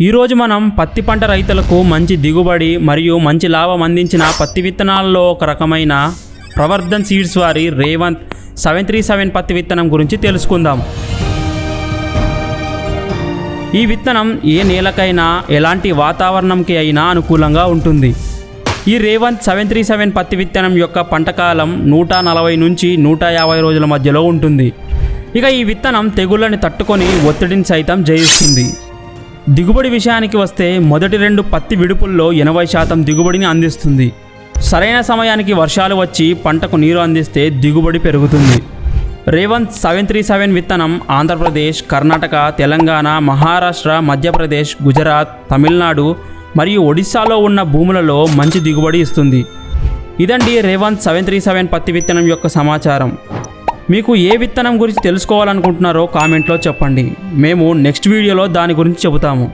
ఈరోజు మనం పత్తి పంట రైతులకు మంచి దిగుబడి మరియు మంచి లాభం అందించిన పత్తి విత్తనాల్లో ఒక రకమైన ప్రవర్ధన్ సీడ్స్ వారి రేవంత్ 737 పత్తి విత్తనం గురించి తెలుసుకుందాం. ఈ విత్తనం ఏ నేలకైనా ఎలాంటి వాతావరణంకి అయినా అనుకూలంగా ఉంటుంది. ఈ రేవంత్ 737 పత్తి విత్తనం యొక్క పంటకాలం 140 నుంచి 150 రోజుల మధ్యలో ఉంటుంది. ఇక ఈ విత్తనం తెగుళ్ళని తట్టుకొని ఒత్తిడిని సైతం జయిస్తుంది. దిగుబడి విషయానికి వస్తే మొదటి 2 పత్తి విడుపుల్లో 80% దిగుబడిని అందిస్తుంది. సరైన సమయానికి వర్షాలు వచ్చి పంటకు నీరు అందిస్తే దిగుబడి పెరుగుతుంది. రేవంత్ 737 విత్తనం ఆంధ్రప్రదేశ్, కర్ణాటక, తెలంగాణ, మహారాష్ట్ర, మధ్యప్రదేశ్, గుజరాత్, తమిళనాడు మరియు ఒడిశాలో ఉన్న భూములలో మంచి దిగుబడి ఇస్తుంది. ఇదండి రేవంత్ 737 పత్తి విత్తనం యొక్క సమాచారం. మీకు ఏ విత్తనం గురించి తెలుసుకోవాలనుకుంటున్నారో కామెంట్లో చెప్పండి. మేము నెక్స్ట్ వీడియోలో దాని గురించి చెబుతాము.